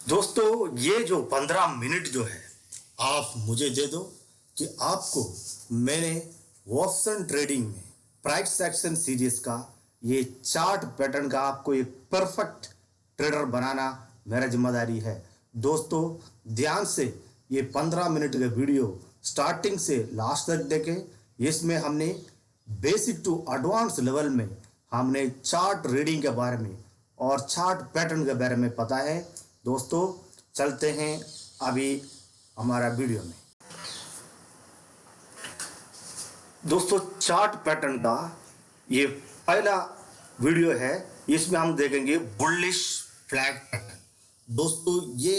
दोस्तों ये जो 15 मिनट जो है आप मुझे दे दो कि आपको मैंने वॉटसन ट्रेडिंग में प्राइस एक्शन सीरीज का ये चार्ट पैटर्न का आपको एक परफेक्ट ट्रेडर बनाना मेरा जिम्मेदारी है। दोस्तों ध्यान से ये 15 मिनट का वीडियो स्टार्टिंग से लास्ट तक देखें। इसमें हमने बेसिक टू एडवांस लेवल में हमने चार्ट रीडिंग के बारे में और चार्ट पैटर्न के बारे में पता है। दोस्तों चलते हैं अभी हमारा वीडियो में। दोस्तों चार्ट पैटर्न का ये पहला वीडियो है, इसमें हम देखेंगे बुलिश फ्लैग पैटर्न। दोस्तों ये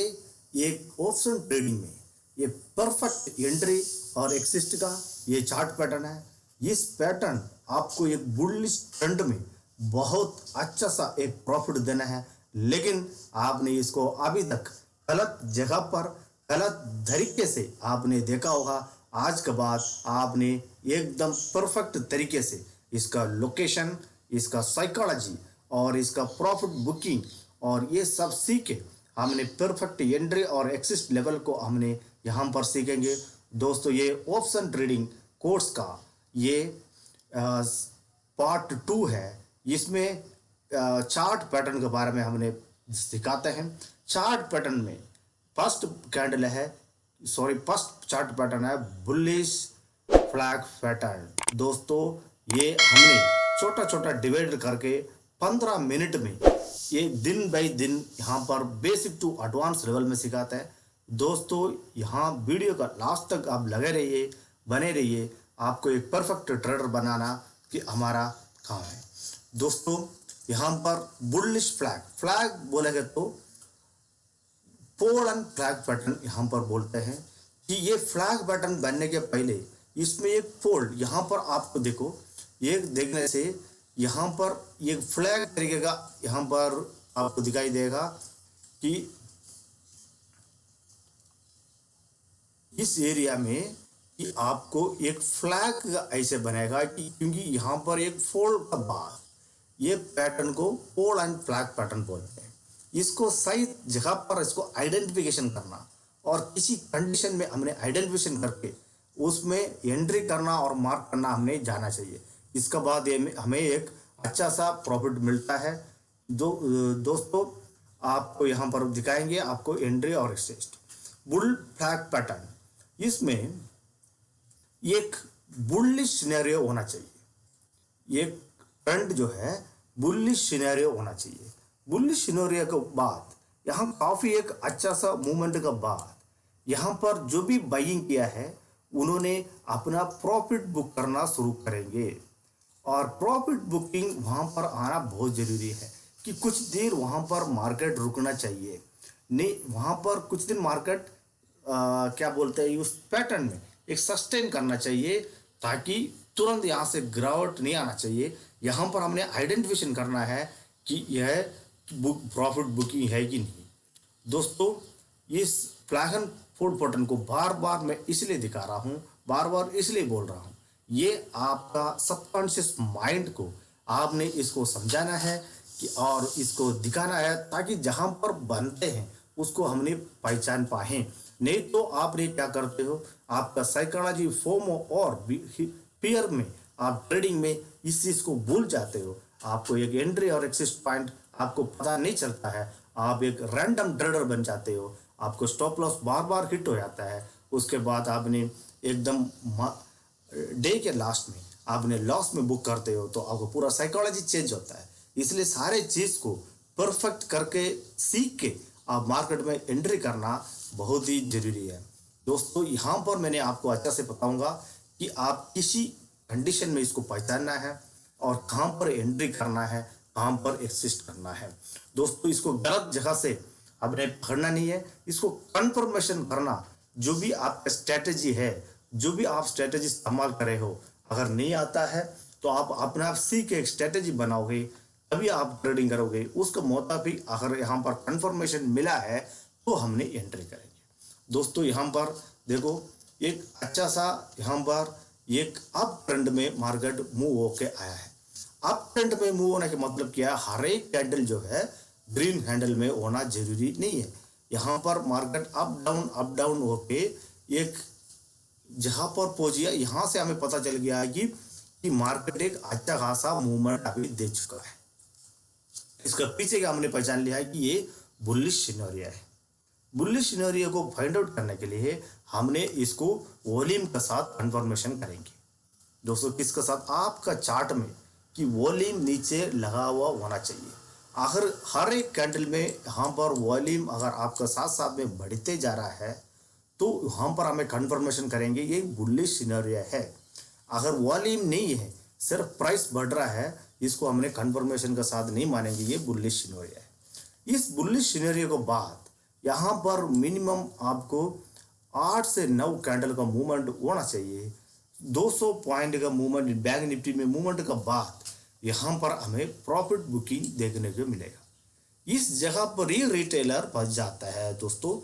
एक ऑप्शन ट्रेडिंग में ये परफेक्ट एंट्री और एक्सिस्ट का ये चार्ट पैटर्न है। इस पैटर्न आपको एक बुलिश ट्रेंड में बहुत अच्छा सा एक प्रॉफिट देना है, लेकिन आपने इसको अभी तक गलत जगह पर गलत तरीके से आपने देखा होगा। आज के बाद आपने एकदम परफेक्ट तरीके से इसका लोकेशन, इसका साइकोलॉजी और इसका प्रॉफिट बुकिंग और ये सब सीखे हमने परफेक्ट एंट्री और एक्सिस्ट लेवल को हमने यहाँ पर सीखेंगे। दोस्तों ये ऑप्शन ट्रेडिंग कोर्स का ये पार्ट 2 है। इसमें चार्ट पैटर्न के बारे में हमने सिखाते हैं। चार्ट पैटर्न में फर्स्ट चार्ट पैटर्न है बुलिश फ्लैग पैटर्न। दोस्तों ये हमने छोटा छोटा डिवाइड करके 15 मिनट में ये दिन बाई दिन यहाँ पर बेसिक टू एडवांस लेवल में सिखाते हैं। दोस्तों यहाँ वीडियो का लास्ट तक आप लगे रहिए, बने रहिए, आपको एक परफेक्ट ट्रेडर बनाना कि हमारा काम है। दोस्तों यहाँ पर बुलिश फ्लैग बोलेंगे तो पोल एंड फ्लैग पैटर्न यहाँ पर बोलते हैं कि ये फ्लैग पैटर्न बनने के पहले इसमें एक फोल्ड यहाँ पर आपको देखो, ये देखने से यहाँ पर एक फ्लैग तरीके का यहाँ पर आपको दिखाई देगा कि इस एरिया में कि आपको एक फ्लैग ऐसे बनेगा कि क्योंकि यहाँ पर एक फोल्ड का बाद ये पैटर्न को पोल एंड फ्लैग पैटर्न बोलते हैं। इसको सही जगह पर इसको आइडेंटिफिकेशन करना और किसी कंडीशन में हमने आइडेंटिफिकेशन करके उसमें एंट्री करना और मार्क करना हमने जाना चाहिए। इसके बाद ये हमें एक अच्छा सा प्रॉफिट मिलता है। दोस्तों आपको यहाँ पर दिखाएंगे आपको एंट्री और एक्सिस्ट बुल फ्लैग पैटर्न। इसमें एक बुलिश सिनेरियो होना चाहिए, एक ट्रेंड जो है बुलिश सिनेरियो होना चाहिए। बुलिश सिनेरियो के बाद यहाँ काफ़ी एक अच्छा सा मूवमेंट के बाद यहाँ पर जो भी बाइंग किया है उन्होंने अपना प्रॉफिट बुक करना शुरू करेंगे। और प्रॉफिट बुकिंग वहाँ पर आना बहुत ज़रूरी है कि कुछ देर वहाँ पर मार्केट रुकना चाहिए। नहीं वहाँ पर कुछ दिन मार्केट क्या बोलते हैं उस पैटर्न में एक सस्टेन करना चाहिए, ताकि तुरंत यहाँ से गिरावट नहीं आना चाहिए। यहाँ पर हमने आइडेंटिफिकेशन करना है कि यह प्रॉफिट बुकिंग है कि नहीं। दोस्तों इस फ्लैग एंड फोल्ड पैटर्न को बार बार मैं इसलिए दिखा रहा हूँ, बार बार इसलिए बोल रहा हूँ, ये आपका सबकॉन्शियस माइंड को आपने इसको समझाना है कि और इसको दिखाना है, ताकि जहाँ पर बनते हैं उसको हमने पहचान पाएँ। नहीं तो आपने क्या करते हो, आपका साइकोलॉजी फोमो और फियर में आप ट्रेडिंग में इस चीज़ को भूल जाते हो। आपको एक एंट्री और एक्सिस्ट पॉइंट आपको पता नहीं चलता है, आप एक रैंडम ट्रेडर बन जाते हो। आपको स्टॉप लॉस बार बार हिट हो जाता है। उसके बाद आपने एकदम डे के लास्ट में आपने लॉस में बुक करते हो, तो आपको पूरा साइकोलॉजी चेंज होता है। इसलिए सारे चीज़ को परफेक्ट करके सीख के आप मार्केट में एंट्री करना बहुत ही जरूरी है। दोस्तों यहाँ पर मैंने आपको अच्छा से बताऊंगा कि आप किसी कंडीशन में इसको पहचानना है और कहाँ पर एंट्री करना है, कहाँ पर एक्सिस्ट करना है। दोस्तों इसको गलत जगह से आपने पकड़ना नहीं है, इसको कंफर्मेशन करना। जो भी आपका स्ट्रेटेजी है, जो भी आप स्ट्रेटेजी इस्तेमाल करे हो, अगर नहीं आता है तो आप अपने आप सीख के एक स्ट्रेटेजी बनाओगे, तभी आप ट्रेडिंग करोगे। उसका मुताबिक अगर यहाँ पर कंफर्मेशन मिला है तो हमने एंट्री करेंगे। दोस्तों यहाँ पर देखो एक अच्छा सा यहाँ पर एक अप ट्रेंड में मार्केट मूव होके आया है। अप ट्रेंड में मूव होने का मतलब क्या है, हर एक कैंडल जो है ग्रीन हैंडल में होना जरूरी नहीं है। यहाँ पर मार्केट अप डाउन होके एक जहां पर पहुंची, यहाँ से हमें पता चल गया है कि मार्केट एक अच्छा खासा मूवमेंट अभी दे चुका है। इसका पीछे का हमने पहचान लिया है कि ये बुलिश सिनेरियो है। बुलिश सिनेरियो को फाइंड आउट करने के लिए हमने इसको वॉल्यूम के साथ कंफर्मेशन करेंगे। दोस्तों किसके साथ? आपका चार्ट में कि वॉल्यूम नीचे लगा हुआ होना चाहिए। आखिर हर एक कैंडल में यहाँ पर वॉल्यूम अगर आपका साथ साथ में बढ़ते जा रहा है तो यहाँ पर हमें कंफर्मेशन करेंगे ये बुलिश सिनेरियो है। अगर वॉल्यूम नहीं है, सिर्फ प्राइस बढ़ रहा है, इसको हमने कंफर्मेशन के साथ नहीं मानेंगे, ये बुलिश सिनेरियो है। इस बुलिश सिनेरियो के बाद यहाँ पर मिनिमम आपको 8 से 9 कैंडल का मूवमेंट होना चाहिए। 200 पॉइंट का मूवमेंट बैंक निफ्टी में मूवमेंट के बाद यहाँ पर हमें प्रॉफिट बुकिंग देखने को मिलेगा। इस जगह पर ही रिटेलर फंस जाता है। दोस्तों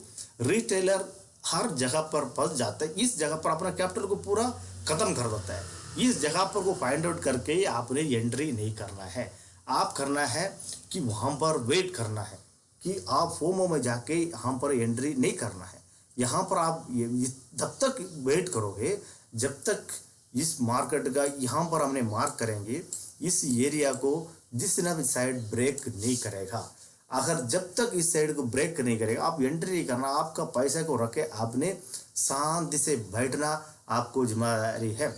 रिटेलर हर जगह पर फंस जाता है। इस जगह पर अपना कैपिटल को पूरा खत्म कर देता है। इस जगह पर को फाइंड आउट करके आपने एंट्री नहीं करना है। आप करना है कि वहाँ पर वेट करना है कि आप फोमो में जाके यहाँ पर एंट्री नहीं करना है। यहाँ पर आप जब तक वेट करोगे जब तक इस मार्केट का यहाँ पर हमने मार्क करेंगे इस एरिया को जिस ना भी साइड ब्रेक नहीं करेगा। अगर जब तक इस साइड को ब्रेक नहीं करेगा आप एंट्री नहीं करना। आपका पैसे को रखे आपने शांति से बैठना आपको जिम्मेदारी है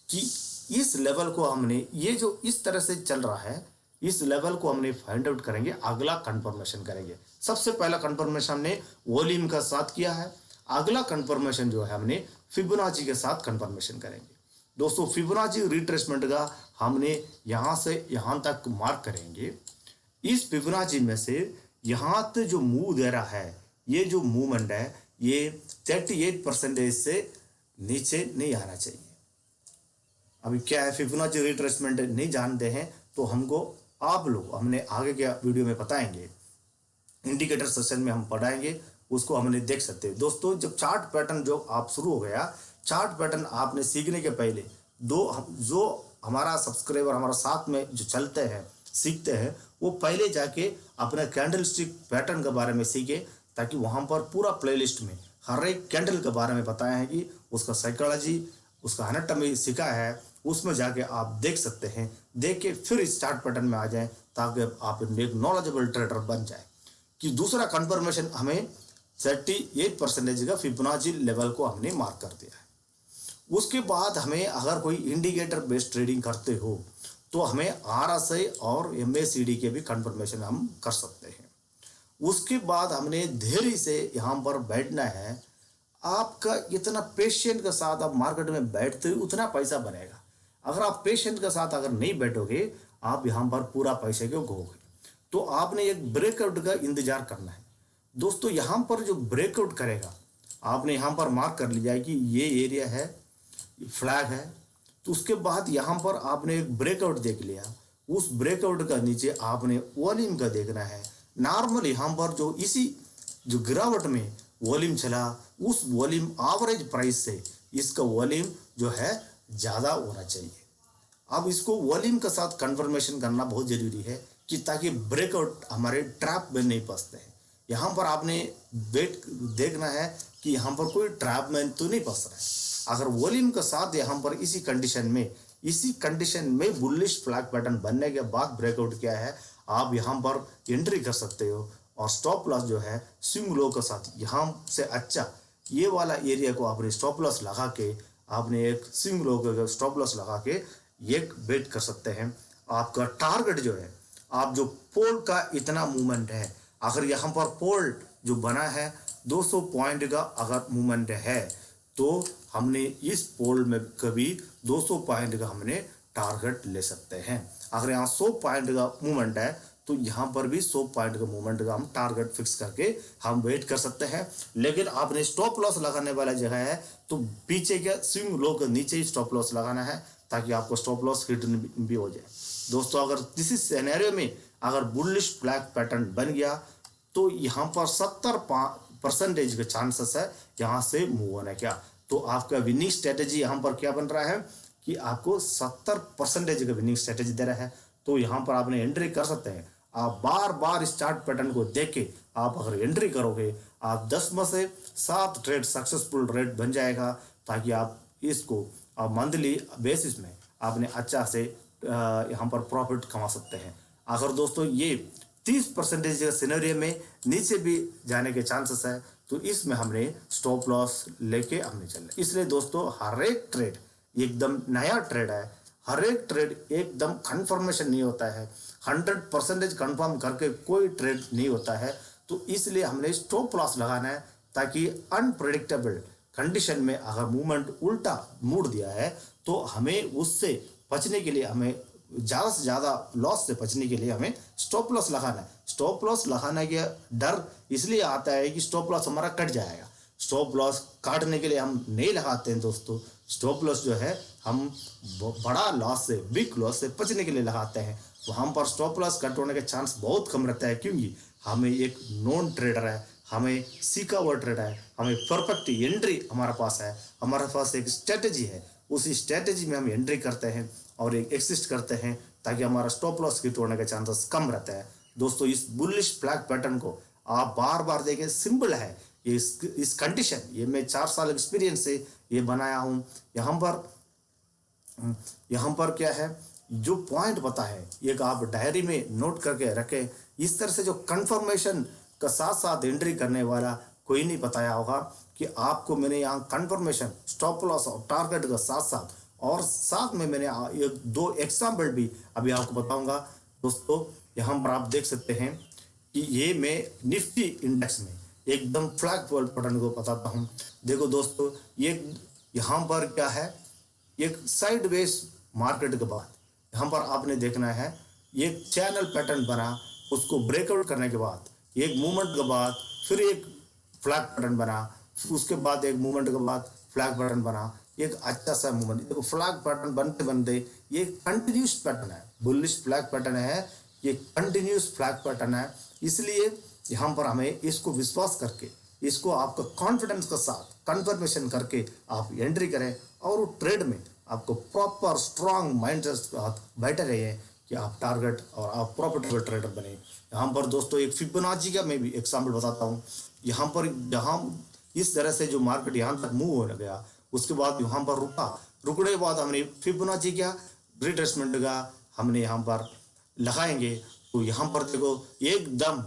कि इस लेवल को हमने ये जो इस तरह से चल रहा है इस लेवल को हमने फाइंड आउट करेंगे। अगला कंफर्मेशन करेंगे। सबसे पहला कंफर्मेशन हमने वॉल्यूम का साथ किया है। अगला कंफर्मेशन जो है हमने फिबोनाची के साथ कंफर्मेशन करेंगे। दोस्तों फिबोनाची रिट्रेसमेंट का हमने यहाँ से यहाँ तक मार्क करेंगे। इस फिबोनाची में से यहाँ तक जो मूव दे रहा है ये जो मूवमेंट है ये 38% से नीचे नहीं आना चाहिए। अभी क्या है फिबोनाची रिट्रेसमेंट नहीं जानते हैं तो हमको आप लोग हमने आगे के वीडियो में बताएंगे, इंडिकेटर सेशन में हम पढ़ाएंगे, उसको हमने देख सकते हैं। दोस्तों जब चार्ट पैटर्न जो आप शुरू हो गया, चार्ट पैटर्न आपने सीखने के पहले जो हमारा सब्सक्राइबर हमारा साथ में जो चलते हैं सीखते हैं वो पहले जाके अपना कैंडल स्टिक पैटर्न के बारे में सीखे ताकि वहाँ पर पूरा प्लेलिस्ट में हर एक कैंडल के बारे में बताया है कि उसका साइकोलॉजी उसका एनाटॉमी सीखा है। उसमें जाके आप देख सकते हैं, देख के फिर इस चार्ट पैटर्न में आ जाएं ताकि आप एक नॉलेजेबल ट्रेडर बन जाए। कि दूसरा कंफर्मेशन हमें 38% का फिबोनाची लेवल को हमने मार्क कर दिया है। उसके बाद हमें अगर कोई इंडिकेटर बेस्ड ट्रेडिंग करते हो तो हमें RSI और MACD के भी कंफर्मेशन हम कर सकते हैं। उसके बाद हमने धैर्य से यहाँ पर बैठना है। आपका इतना पेशेंट के साथ आप मार्केट में बैठते हो उतना पैसा बनेगा। अगर आप पेशेंट के साथ अगर नहीं बैठोगे आप यहाँ पर पूरा पैसे को खोओगे। तो आपने एक ब्रेकआउट का इंतजार करना है। दोस्तों यहाँ पर जो ब्रेकआउट करेगा आपने यहाँ पर मार्क कर लिया है कि ये एरिया है, फ्लैग है। तो उसके बाद यहाँ पर आपने एक ब्रेकआउट देख लिया। उस ब्रेकआउट का नीचे आपने वॉल्यूम का देखना है। नॉर्मल यहाँ पर जो इसी जो गिरावट में वॉल्यूम चला उस वॉल्यूम एवरेज प्राइस से इसका वॉल्यूम जो है ज़्यादा होना चाहिए। अब इसको वॉल्यूम के साथ कंफर्मेशन करना बहुत ज़रूरी है कि ताकि ब्रेकआउट हमारे ट्रैप में नहीं फंसते हैं। यहाँ पर आपने वेट देखना है कि यहाँ पर कोई ट्रैप में तो नहीं फंस रहा है। अगर वॉल्यूम के साथ यहाँ पर इसी कंडीशन में बुलिश फ्लैग पैटर्न बनने के बाद ब्रेकआउट किया है आप यहाँ पर एंट्री कर सकते हो। और स्टॉप लॉस जो है स्विंग लो के साथ यहाँ से अच्छा ये वाला एरिया को आपने स्टॉप लॉस लगा के आपने एक स्विंग लो का स्टॉप लॉस लगा के एक वेट कर सकते हैं। आपका टारगेट जो है आप जो पोल का इतना मूवमेंट है अगर यहाँ पर पोल जो बना है 200 पॉइंट का अगर मूवमेंट है तो हमने इस पोल में कभी 200 पॉइंट का हमने टारगेट ले सकते हैं। अगर यहाँ 100 पॉइंट का मूवमेंट है तो यहाँ पर भी 100 पॉइंट का मूवमेंट का हम टारगेट फिक्स करके हम वेट कर सकते हैं। लेकिन आपने स्टॉप लॉस लगाने वाला जगह है तो पीछे के स्विंग लो के नीचे ही स्टॉप लॉस लगाना है ताकि आपको स्टॉप लॉस हिट भी हो जाए। दोस्तों अगर किसी सिनेरियो में अगर बुलिश फ्लैग पैटर्न बन गया तो यहाँ पर 70% के चांसेस है यहाँ से मूव होने का। तो आपका विनिंग स्ट्रेटेजी यहाँ पर क्या बन रहा है कि आपको 70% का विनिंग स्ट्रेटेजी दे रहा है। तो यहाँ पर आपने एंट्री कर सकते हैं। आप बार बार इस चार्ट पैटर्न को देख के आप अगर एंट्री करोगे, आप 10 में से 7 ट्रेड सक्सेसफुल ट्रेड बन जाएगा, ताकि आप इसको मंथली बेसिस में आपने अच्छा से यहाँ पर प्रॉफिट कमा सकते हैं। अगर दोस्तों ये 30% सिनेरियो में नीचे भी जाने के चांसेस है, तो इसमें हमने स्टॉप लॉस लेके हमने चलना। इसलिए दोस्तों हर एक ट्रेड एकदम नया ट्रेड है, हर एक ट्रेड एकदम कंफर्मेशन नहीं होता है, 100% कंफर्म करके कोई ट्रेड नहीं होता है। तो इसलिए हमने स्टॉप लॉस लगाना है, ताकि अनप्रेडिक्टेबल कंडीशन में अगर मूवमेंट उल्टा मोड़ दिया है तो हमें उससे बचने के लिए, हमें ज़्यादा से ज़्यादा लॉस से बचने के लिए हमें स्टॉप लॉस लगाना है। स्टॉप लॉस लगाने का डर इसलिए आता है कि स्टॉप लॉस हमारा कट जाएगा। स्टॉप लॉस काटने के लिए हम नहीं लगाते हैं दोस्तों। स्टॉप लॉस जो है हम बड़ा लॉस से, बिग लॉस से बचने के लिए लगाते हैं। वहाँ पर स्टॉप लॉस कट होने के चांस बहुत कम रहता है, क्योंकि हमें एक नॉन ट्रेडर है, हमें सीखा हुआ ट्रेडर है, हमें परफेक्ट एंट्री हमारे पास है, हमारे पास एक स्ट्रेटेजी है। उसी स्ट्रेटेजी में हम एंट्री करते हैं और एक एग्जिस्ट करते हैं, ताकि हमारा स्टॉप लॉस हिट होने के चांसेस कम रहते हैं। दोस्तों इस बुलिश फ्लैग पैटर्न को आप बार बार देखें, सिंपल है इस कंडीशन, ये मैं 4 साल एक्सपीरियंस से ये बनाया हूँ। यहाँ पर क्या है, जो पॉइंट पता है एक आप डायरी में नोट करके रखें। इस तरह से जो कंफर्मेशन का साथ साथ एंट्री करने वाला कोई नहीं बताया होगा कि आपको मैंने यहाँ कंफर्मेशन, स्टॉप लॉस और टारगेट का साथ साथ, और साथ में मैंने एक 2 एग्जाम्पल भी अभी आपको बताऊंगा। दोस्तों यहाँ पर आप देख सकते हैं कि ये मैं निफ्टी इंडेक्स में एकदम फ्लैग पैटर्न को बताता हूँ। देखो दोस्तों, ये यहाँ पर क्या है, एक साइडवेज मार्केट के बाद यहाँ पर आपने देखना है, एक चैनल पैटर्न बना, उसको ब्रेकआउट करने के बाद एक मूवमेंट के बाद फिर एक फ्लैग पैटर्न बना, उसके बाद एक मूवमेंट के बाद फ्लैग पैटर्न बना, एक अच्छा सा मूवमेंट। देखो फ्लैग पैटर्न बनते बनते ये कंटिन्यूस पैटर्न है, बुलिश फ्लैग पैटर्न है, ये कंटिन्यूस फ्लैग पैटर्न है। इसलिए यहाँ पर हमें इसको विश्वास करके, इसको आपका कॉन्फिडेंस के साथ कंफर्मेशन करके आप एंट्री करें, और वो ट्रेड में आपको प्रॉपर स्ट्रांग माइंड के साथ बैठे रहिए कि आप टारगेट और आप प्रॉफिटेबल ट्रेडर बने। यहाँ पर दोस्तों एक फिबोनाची का मैं भी एग्जाम्पल बताता हूँ। यहाँ पर जहाँ इस तरह से जो मार्केट यहाँ तक मूव होने गया, उसके बाद यहाँ पर रुकने के बाद हमने फिबोनाची का रिट्रेसमेंट का हमने यहाँ पर लगाएंगे। तो यहाँ पर देखो एकदम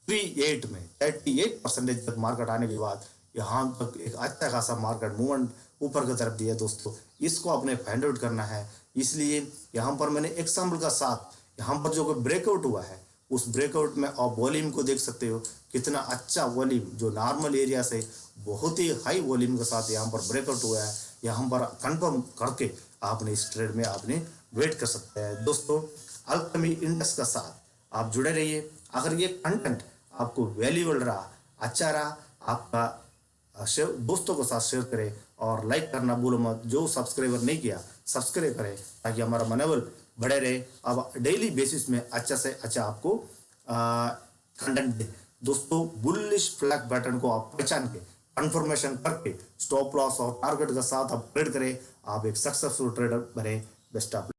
38 में 38% तक मार्केट आने के बाद यहाँ तक एक अच्छा खासा मार्केट मूवमेंट ऊपर की तरफ दिया। दोस्तों इसको अपने फाइंड आउट करना है। इसलिए यहाँ पर मैंने एग्जाम्पल का साथ, यहाँ पर जो ब्रेकआउट हुआ है, उस ब्रेकआउट में आप वॉल्यूम को देख सकते हो, कितना अच्छा वॉल्यूम, जो नॉर्मल एरिया से बहुत ही हाई वॉल्यूम के साथ यहाँ पर ब्रेकआउट हुआ है। यहाँ पर कंफर्म करके आपने इस ट्रेड में आपने वेट कर सकते हैं। दोस्तों अल्केमी इंडेक्स का साथ आप जुड़े रहिए। अगर ये कंटेंट आपको वैल्यूएबल रहा, अच्छा रहा, आपका दोस्तों के साथ शेयर करें और लाइक करना भूलो मत। जो सब्सक्राइबर नहीं किया सब्सक्राइब करें, ताकि हमारा मनोबल बढ़े रहे। अब डेली बेसिस में अच्छा से अच्छा आपको कंटेंट दे। दोस्तों बुलिश फ्लैग पैटर्न को आप पहचान के, कंफर्मेशन करके, स्टॉप लॉस और टारगेट के साथ आप ट्रेड करें, आप एक सक्सेसफुल ट्रेडर बने। Best of